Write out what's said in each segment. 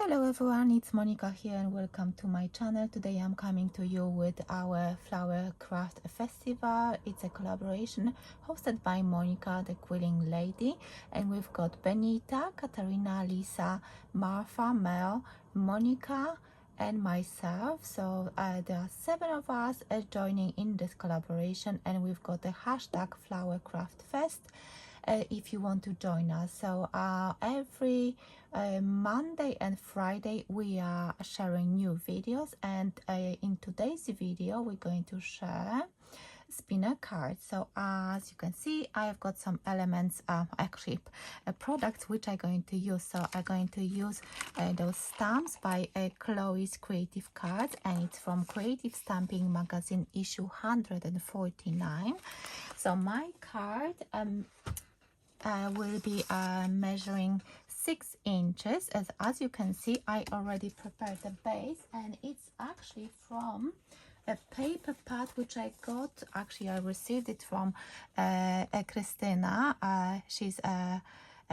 Hello everyone, it's Monika here and welcome to my channel. Today I'm coming to you with our Flowercraft Festival. It's a collaboration hosted by Monika, the quilling lady, and we've got Benita, Katarina, Lisa, Marta, Mel, Monika and myself. So there are 7 of us joining in this collaboration, and we've got the hashtag flowercraftfest if you want to join us. So every Monday and Friday we are sharing new videos, and in today's video we're going to share spinner cards. So as you can see, I've got some elements, actually products which I'm going to use. So I'm going to use those stamps by Chloe's Creative Cards, and it's from Creative Stamping Magazine issue 149. So my card will be measuring 6 inches. As you can see, I already prepared the base, and it's actually from a paper pad which I got. Actually, I received it from Christina. She's a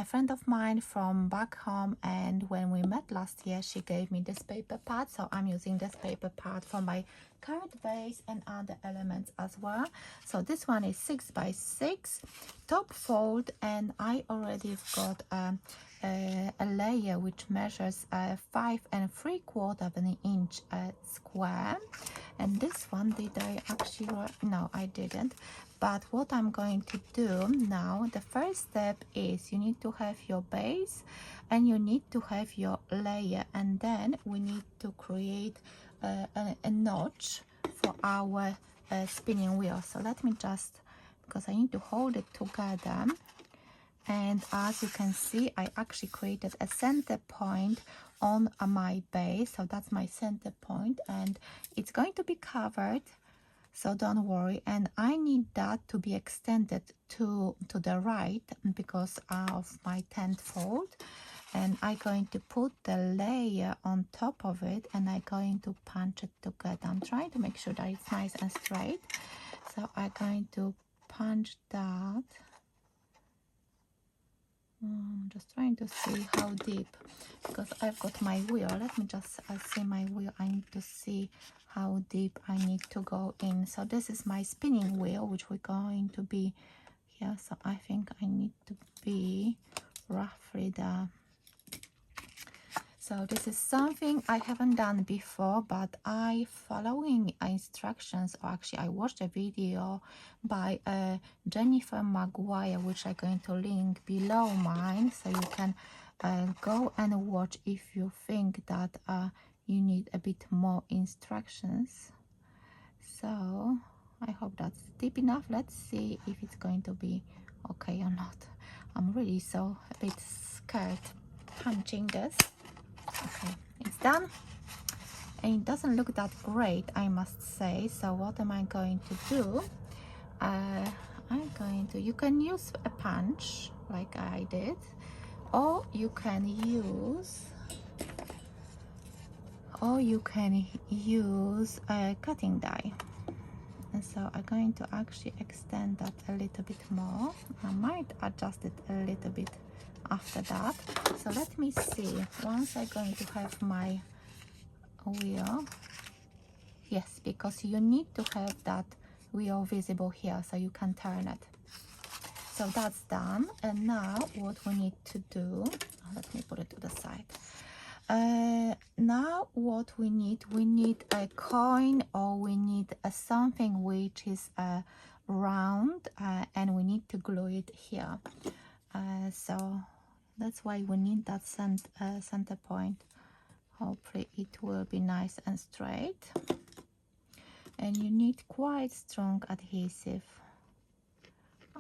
friend of mine from back home, and when we met last year she gave me this paper pad, so I'm using this paper pad for my card base and other elements as well. So this one is 6 by 6 top fold, and I already got a layer which measures 5 3/4 of an inch square. And this one, did I actually no, I didn't. But what I'm going to do now, the first step is you need to have your base and you need to have your layer, and then we need to create a notch for our spinning wheel. So let me just, because I need to hold it together, and as you can see, I actually created a center point on my base. So that's my center point, and it's going to be covered, so don't worry. And I need that to be extended to the right because of my 10th fold, and I'm going to put the layer on top of it, and I'm going to punch it together. I'm trying to make sure that it's nice and straight, so I'm going to punch that. Just trying to see how deep, because I've got my wheel. Let me just see my wheel. I need to see how deep I need to go in. So this is my spinning wheel, which we're going to be here. So I think I need to be roughly there. So this is something I haven't done before, but I following instructions, or actually I watched a video by Jennifer Maguire, which I'm going to link below mine, so you can go and watch if you think that you need a bit more instructions. So I hope that's deep enough. Let's see if it's going to be okay or not. I'm really so a bit scared punching this. Okay, it's done, and it doesn't look that great, I must say. So what am I going to do? You can use a punch like I did, or you can use a cutting die. And so I'm going to actually extend that a little bit more. I might adjust it a little bit after that. So let me see, once I'm going to have my wheel, yes, because you need to have that wheel visible here so you can turn it. So that's done, and now what we need to do, let me put it to the side. Now what we need a coin, or we need something which is round, and we need to glue it here. So that's why we need that center point. Hopefully it will be nice and straight, and you need quite strong adhesive.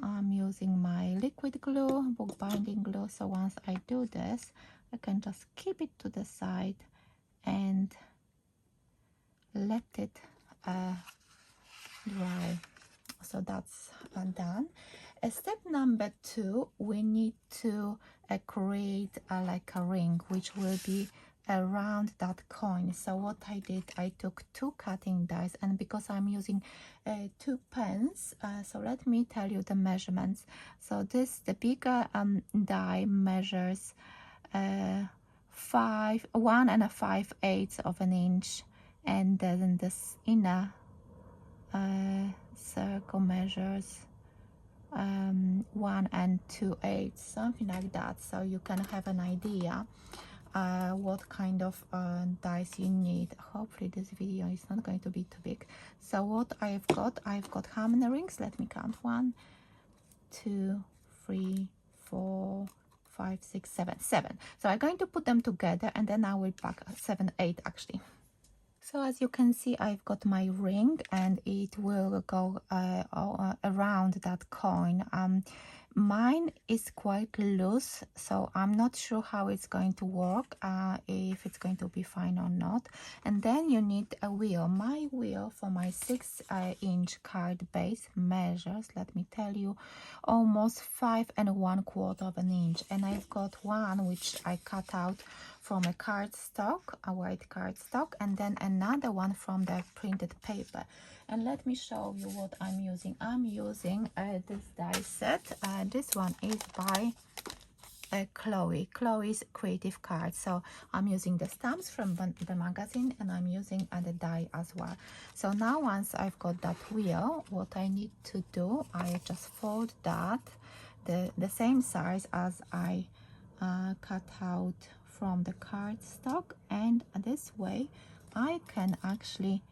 I'm using my liquid glue, book binding glue, so once I do this, I can just keep it to the side and let it dry. So that's done. Step number 2, we need to create like a ring which will be around that coin. So what I did, I took 2 cutting dies, and because I'm using 2 pens, so let me tell you the measurements. So the bigger die measures 1 5/8 of an inch, and then this inner circle measures 1 2/8, something like that, so you can have an idea what kind of dies you need. Hopefully this video is not going to be too big. So what I've got how many rings? Let me count. 1 2 3 4 5 6 7 7. So I'm going to put them together, and then I will pack 7 8 actually. So as you can see, I've got my ring, and it will go around that coin. Mine is quite loose, so I'm not sure how it's going to work, if it's going to be fine or not. And then you need a wheel. My wheel for my 6-inch card base measures, let me tell you, almost 5 1/4 of an inch. And I've got one which I cut out from a cardstock, a white cardstock, and then another one from the printed paper. And let me show you what I'm using. I'm using this die set. This one is by Chloe's Creative Cards. So I'm using the stamps from the magazine, and I'm using the die as well. So now once I've got that wheel, what I need to do, I just fold that the same size as I cut out from the cardstock, and this way I can actually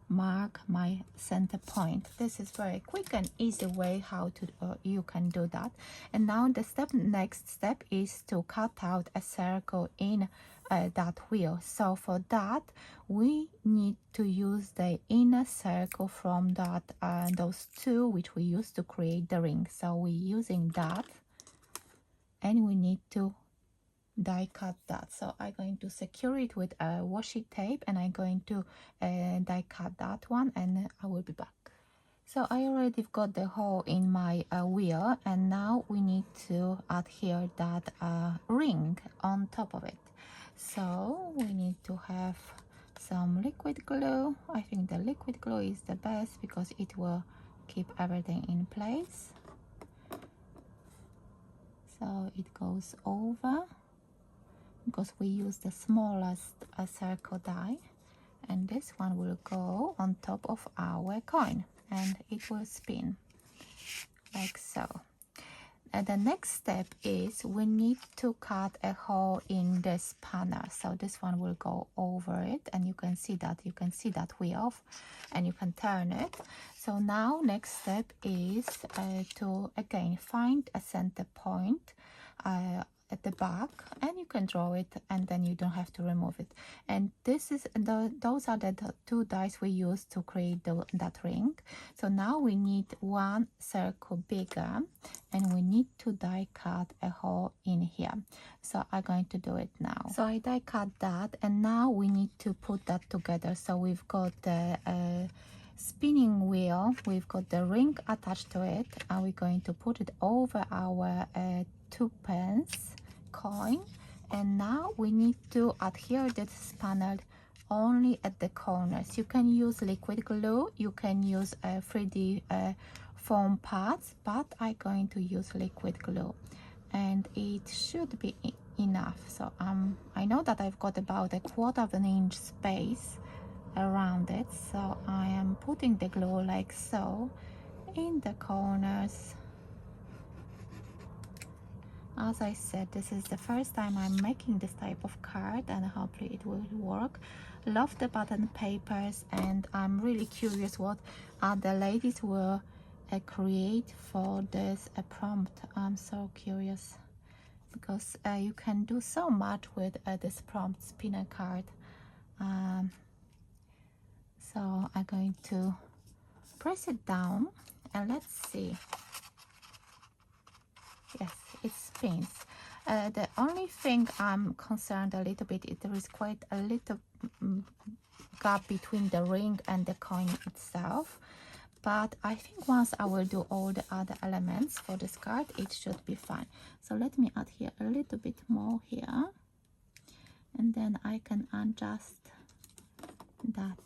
mark my center point. This is very quick and easy way how to you can do that. And now the next step is to cut out a circle in that wheel. So for that we need to use the inner circle from that those two which we used to create the ring. So we're using that, and we need to die cut that. So I'm going to secure it with a washi tape, and I'm going to die cut that one, and I will be back. So I already got the hole in my wheel, and now we need to adhere that ring on top of it. So we need to have some liquid glue. I think the liquid glue is the best because it will keep everything in place. So it goes over, because we use the smallest circle die, and this one will go on top of our coin, and it will spin like so. And the next step is we need to cut a hole in the spanner. So this one will go over it, and you can see that wheel, and you can turn it. So now next step is to again find a center point at the back, and you can draw it, and then you don't have to remove it. And this is those are the two dies we use to create that ring. So now we need one circle bigger, and we need to die cut a hole in here. So I'm going to do it now. So I die cut that, and now we need to put that together. So we've got the spinning wheel, we've got the ring attached to it, and we're going to put it over our 2-pence coin. And now we need to adhere this spanner only at the corners. You can use liquid glue, you can use 3D foam pads, but I'm going to use liquid glue, and it should be enough. So I know that I've got about 1/4 of an inch space around it, so I am putting the glue like so in the corners. As I said, this is the first time I'm making this type of card, and hopefully it will work. Love the button papers, and I'm really curious what other ladies will create for this prompt. I'm so curious, because you can do so much with this prompt spinner card. So I'm going to press it down, and let's see. Yes, it spins. The only thing I'm concerned a little bit is there is quite a little gap between the ring and the coin itself, but I think once I will do all the other elements for this card, it should be fine. So let me add here a little bit more here, and then I can adjust that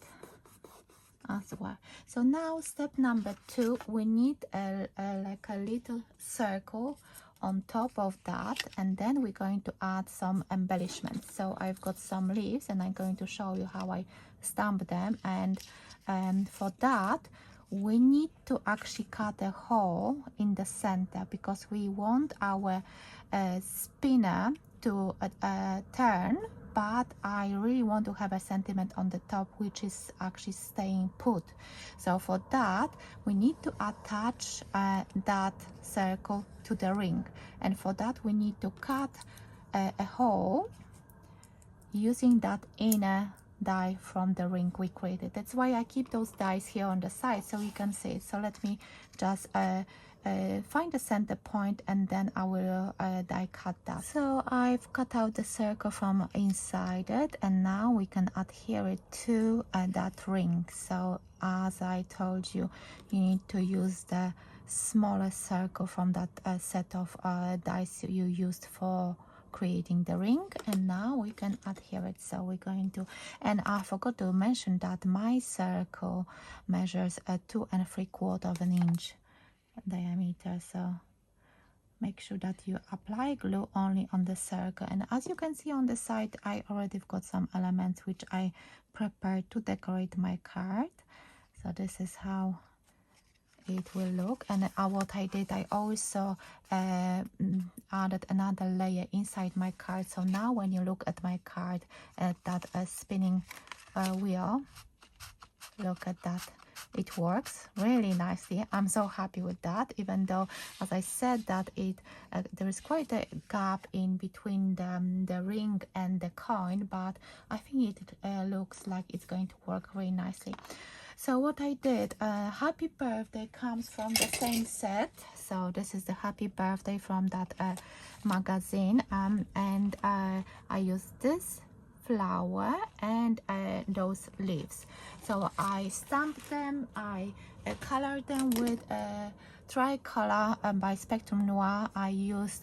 as well. So now step number 2, we need like a little circle on top of that, and then we're going to add some embellishments. So I've got some leaves and I'm going to show you how I stamp them. And for that we need to actually cut a hole in the center because we want our spinner to turn, but I really want to have a sentiment on the top which is actually staying put. So for that we need to attach that circle to the ring, and for that we need to cut a hole using that inner die from the ring we created. That's why I keep those dies here on the side so you can see it. So let me just find the center point and then I will die cut that. So I've cut out the circle from inside it, and now we can adhere it to that ring. So as I told you, you need to use the smallest circle from that set of dies you used for creating the ring, and now we can adhere it. So we're going to, and I forgot to mention that my circle measures a 2 3/4 inch diameter, so make sure that you apply glue only on the circle. And as you can see on the side, I already got some elements which I prepared to decorate my card. So this is how it will look. And what I did, I also added another layer inside my card. So now when you look at my card, at that spinning wheel, look at that, it works really nicely. I'm so happy with that, even though, as I said, that it there is quite a gap in between the ring and the coin, but I think it looks like it's going to work really nicely. So what I did, Happy Birthday comes from the same set. So this is the Happy Birthday from that magazine, and I used this flower and those leaves. So I stamped them, I colored them with tricolor by Spectrum Noir. I used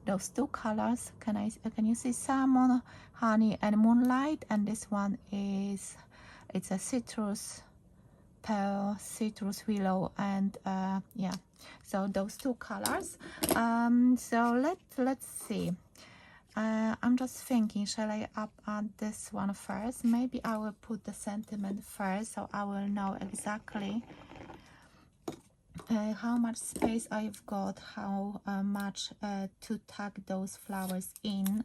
those two colors. Can you see salmon, honey, and moonlight? And this one is, it's a citrus pearl, citrus willow, and yeah, so those two colors. So let's see. I'm just thinking, shall I add this one first? Maybe I will put the sentiment first, so I will know exactly how much space I've got, how much to tuck those flowers in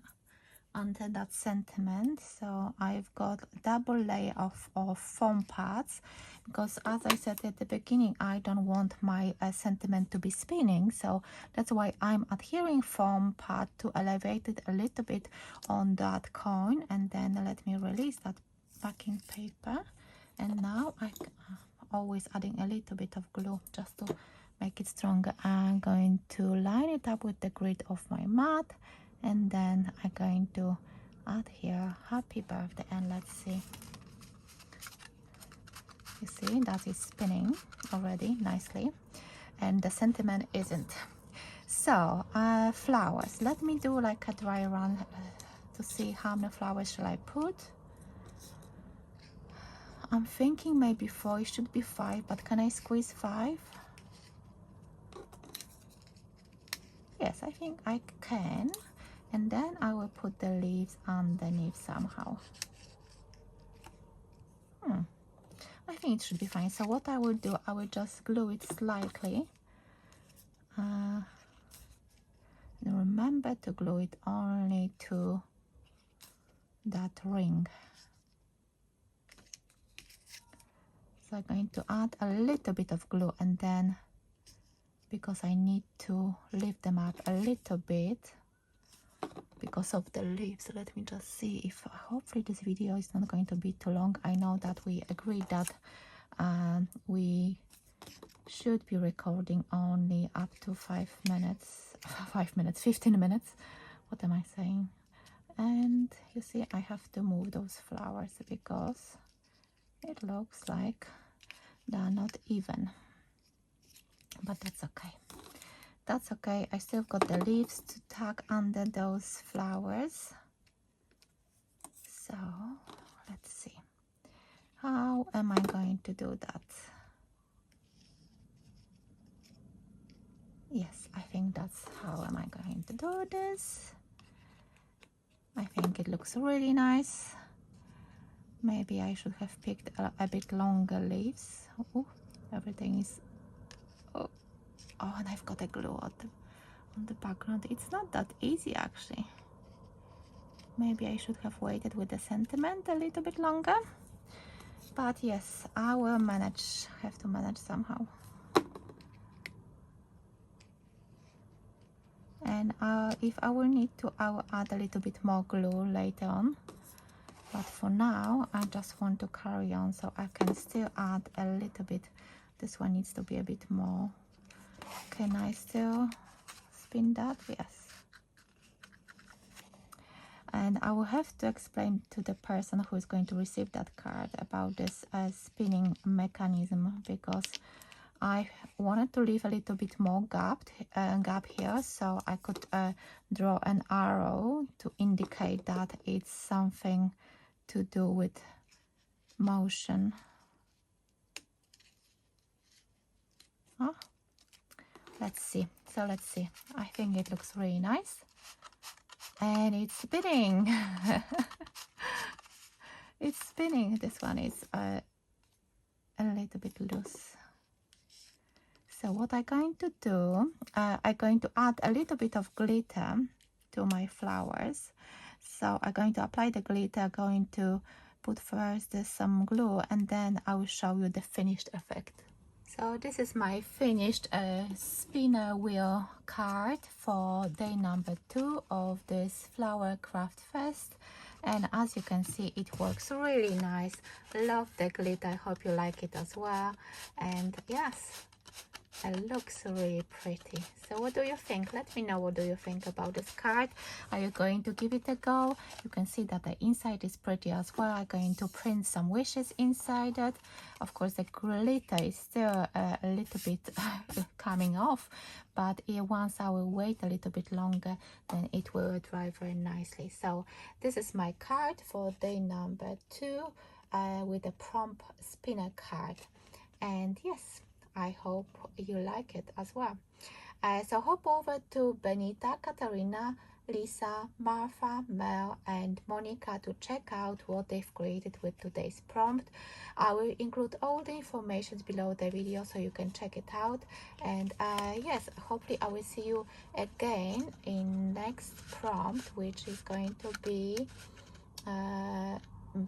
under that sentiment. So I've got double layer of foam pads, because as I said at the beginning, I don't want my sentiment to be spinning, so that's why I'm adhering foam pad to elevate it a little bit on that coin. And then let me release that backing paper, and now I'm always adding a little bit of glue just to make it stronger. I'm going to line it up with the grid of my mat, and then I'm going to add here Happy Birthday, and let's see. You see that is spinning already nicely, and the sentiment isn't. So flowers, let me do like a dry run to see how many flowers shall I put. I'm thinking maybe 4, it should be 5, but can I squeeze 5? Yes, I think I can. And then I will put the leaves underneath somehow. I think it should be fine. So what I will do, I will just glue it slightly. And remember to glue it only to that ring. So I'm going to add a little bit of glue, and then, because I need to lift them up a little bit because of the leaves, let me just see if hopefully this video is not going to be too long. I know that we agreed that we should be recording only up to 5 minutes 15 minutes. What am I saying? And you see, I have to move those flowers because it looks like they're not even, but that's okay. That's okay. I still got the leaves to tuck under those flowers. So let's see, how am I going to do that? Yes, I think that's how am I going to do this. I think it looks really nice. Maybe I should have picked a bit longer leaves. Ooh, everything is... Oh, oh, and I've got a glue on the background. It's not that easy actually. Maybe I should have waited with the sentiment a little bit longer. But yes, I will manage, have to manage somehow. And if I will need to, I will add a little bit more glue later on. But for now, I just want to carry on, so I can still add a little bit. This one needs to be a bit more. Can I still spin that? Yes. And I will have to explain to the person who is going to receive that card about this spinning mechanism, because I wanted to leave a little bit more gap here, so I could draw an arrow to indicate that it's something to do with motion. Huh? Let's see. So let's see. I think it looks really nice. And it's spinning. It's spinning. This one is a little bit loose. So what I'm going to do, I'm going to add a little bit of glitter to my flowers. So I'm going to apply the glitter, going to put first some glue, and then I will show you the finished effect. So this is my finished spinner wheel card for day number 2 of this Flowercraftfest. And as you can see, it works really nice. Love the glitter. I hope you like it as well. And yes, it looks really pretty. So what do you think? Let me know, what do you think about this card? Are you going to give it a go? You can see that the inside is pretty as well. I'm going to print some wishes inside it. Of course, the glitter is still a little bit coming off, but once I will wait a little bit longer, then it will dry very nicely. So this is my card for day number 2 with a prompt spinner card. And yes, I hope you like it as well. So hop over to Benita, Katarina, Lisa, Marta, Mel, and Monika to check out what they've created with today's prompt. I will include all the information below the video so you can check it out. And yes, hopefully I will see you again in next prompt, which is going to be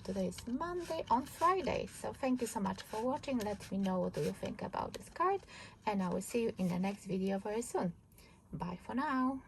today is Monday, on Friday. So thank you so much for watching. Let me know what do you think about this card, and I will see you in the next video very soon. Bye for now.